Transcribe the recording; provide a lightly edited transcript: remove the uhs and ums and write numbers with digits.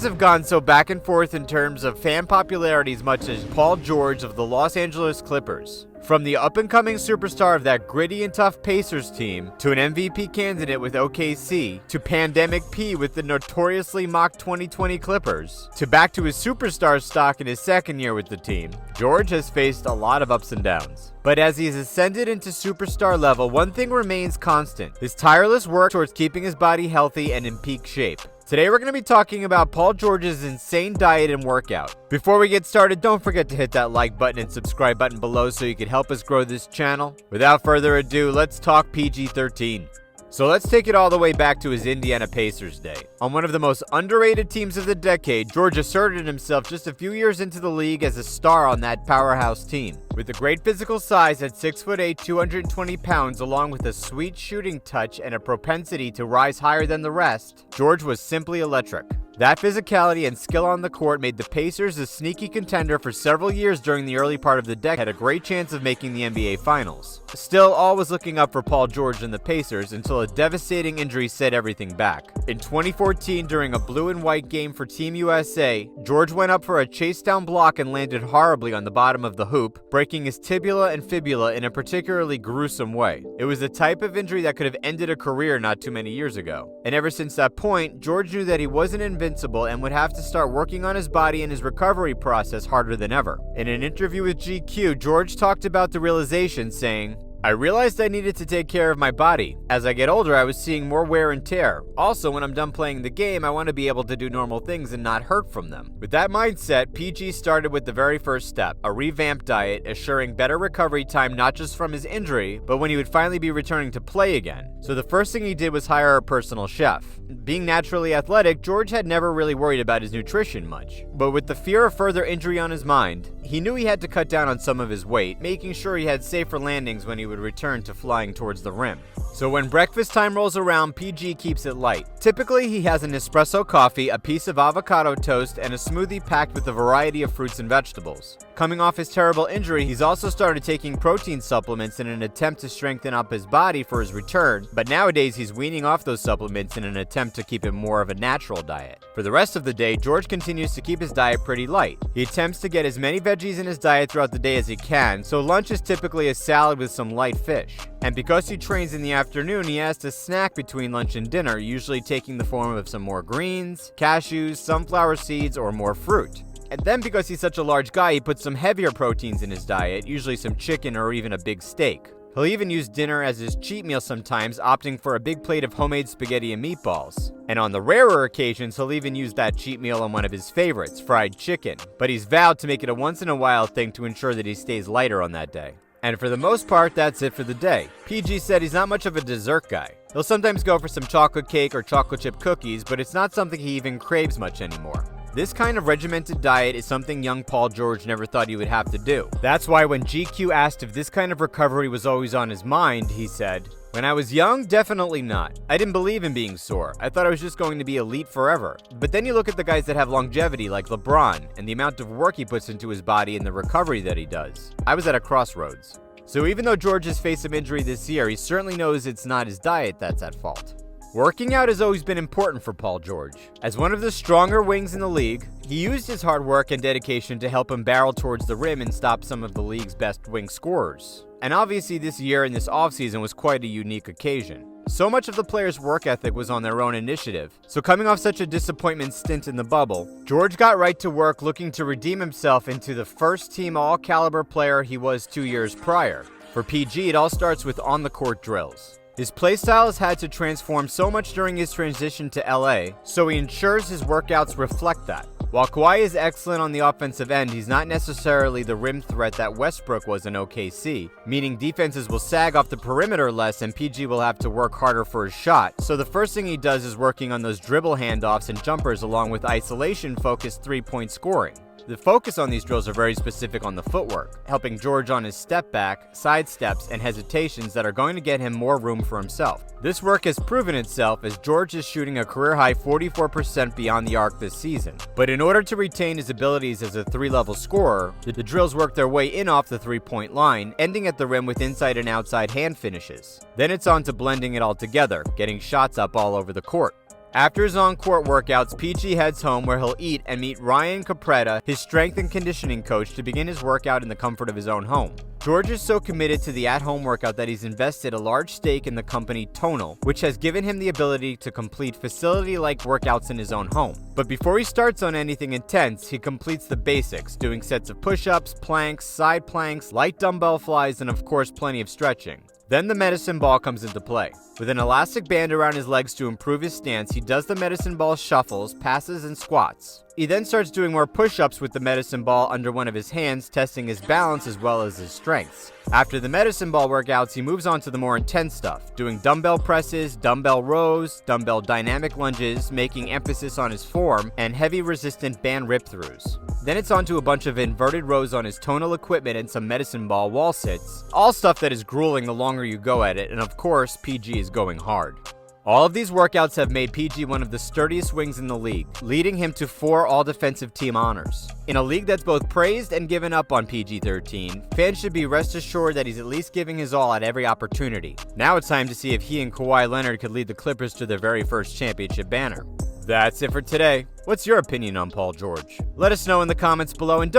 have gone so back and forth in terms of fan popularity as much as Paul George of the Los Angeles Clippers. From the up-and-coming superstar of that gritty and tough Pacers team, to an MVP candidate with OKC, to Pandemic P with the notoriously mocked 2020 Clippers, to back to his superstar stock in his second year with the team, George has faced a lot of ups and downs. But as he has ascended into superstar level, one thing remains constant: his tireless work towards keeping his body healthy and in peak shape. Today we're going to be talking about Paul George's insane diet and workout. Before we get started, don't forget to hit that like button and subscribe button below so you can help us grow this channel. Without further ado, let's talk PG-13. So let's take it all the way back to his Indiana Pacers day. On one of the most underrated teams of the decade, George asserted himself just a few years into the league as a star on that powerhouse team. With a great physical size at 6'8", 220 pounds, along with a sweet shooting touch and a propensity to rise higher than the rest, George was simply electric. That physicality and skill on the court made the Pacers a sneaky contender for several years during the early part of the decade, had a great chance of making the NBA Finals. Still, all was looking up for Paul George and the Pacers until a devastating injury set everything back. In 2014, during a blue and white game for Team USA, George went up for a chase down block and landed horribly on the bottom of the hoop, breaking his tibia and fibula in a particularly gruesome way. It was the type of injury that could have ended a career not too many years ago. And ever since that point, George knew that he wasn't invincible and would have to start working on his body and his recovery process harder than ever. In an interview with GQ, George talked about the realization, saying, "I realized I needed to take care of my body. As I get older, I was seeing more wear and tear. Also, when I'm done playing the game, I want to be able to do normal things and not hurt from them." With that mindset, PG started with the very first step, a revamped diet, assuring better recovery time not just from his injury, but when he would finally be returning to play again. So the first thing he did was hire a personal chef. Being naturally athletic, George had never really worried about his nutrition much. But with the fear of further injury on his mind, he knew he had to cut down on some of his weight, making sure he had safer landings when he would return to flying towards the rim. So when breakfast time rolls around, PG keeps it light. Typically, he has an espresso coffee, a piece of avocado toast, and a smoothie packed with a variety of fruits and vegetables. Coming off his terrible injury, he's also started taking protein supplements in an attempt to strengthen up his body for his return, but nowadays he's weaning off those supplements in an attempt to keep it more of a natural diet. For the rest of the day, George continues to keep his diet pretty light. He attempts to get as many veggies in his diet throughout the day as he can, so lunch is typically a salad with some light fish. And because he trains in the afternoon, he has to snack between lunch and dinner, usually taking the form of some more greens, cashews, sunflower seeds, or more fruit. And then because he's such a large guy, he puts some heavier proteins in his diet, usually some chicken or even a big steak. He'll even use dinner as his cheat meal sometimes, opting for a big plate of homemade spaghetti and meatballs. And on the rarer occasions, he'll even use that cheat meal on one of his favorites, fried chicken. But he's vowed to make it a once-in-a-while thing to ensure that he stays lighter on that day. And for the most part, that's it for the day. PG said he's not much of a dessert guy. He'll sometimes go for some chocolate cake or chocolate chip cookies, but it's not something he even craves much anymore. This kind of regimented diet is something young Paul George never thought he would have to do. That's why when GQ asked if this kind of recovery was always on his mind, he said, "When I was young, definitely not. I didn't believe in being sore. I thought I was just going to be elite forever. But then you look at the guys that have longevity like LeBron and the amount of work he puts into his body and the recovery that he does. I was at a crossroads." So even though George has faced some injury this year, he certainly knows it's not his diet that's at fault. Working out has always been important for Paul George. As one of the stronger wings in the league, he used his hard work and dedication to help him barrel towards the rim and stop some of the league's best wing scorers. And obviously this year and this offseason was quite a unique occasion. So much of the players' work ethic was on their own initiative. So coming off such a disappointment stint in the bubble, George got right to work looking to redeem himself into the first-team all-caliber player he was 2 years prior. For PG, it all starts with on-the-court drills. His playstyle has had to transform so much during his transition to LA, so he ensures his workouts reflect that. While Kawhi is excellent on the offensive end, he's not necessarily the rim threat that Westbrook was in OKC, meaning defenses will sag off the perimeter less and PG will have to work harder for his shot. So the first thing he does is working on those dribble handoffs and jumpers along with isolation-focused three-point scoring. The focus on these drills are very specific on the footwork, helping George on his step back, side steps, and hesitations that are going to get him more room for himself. This work has proven itself as George is shooting a career-high 44% beyond the arc this season. But in order to retain his abilities as a three-level scorer, the drills work their way in off the three-point line, ending at the rim with inside and outside hand finishes. Then it's on to blending it all together, getting shots up all over the court. After his Oncourt workouts, PG heads home where he'll eat and meet Ryan Capretta, his strength and conditioning coach, to begin his workout in the comfort of his own home. George is so committed to the at-home workout that he's invested a large stake in the company Tonal, which has given him the ability to complete facility-like workouts in his own home. But before he starts on anything intense, he completes the basics, doing sets of push-ups, planks, side planks, light dumbbell flies, and of course plenty of stretching. Then the medicine ball comes into play. With an elastic band around his legs to improve his stance, he does the medicine ball shuffles, passes, and squats. He then starts doing more push-ups with the medicine ball under one of his hands, testing his balance as well as his strengths. After the medicine ball workouts, he moves on to the more intense stuff, doing dumbbell presses, dumbbell rows, dumbbell dynamic lunges, making emphasis on his form, and heavy resistant band rip-throughs. Then it's on to a bunch of inverted rows on his tonal equipment and some medicine ball wall sits, all stuff that is grueling the longer you go at it, and of course, PG is going hard. All of these workouts have made PG one of the sturdiest wings in the league, leading him to 4 all-defensive team honors. In a league that's both praised and given up on PG-13, fans should be rest assured that he's at least giving his all at every opportunity. Now it's time to see if he and Kawhi Leonard could lead the Clippers to their very first championship banner. That's it for today. What's your opinion on Paul George? Let us know in the comments below, and don't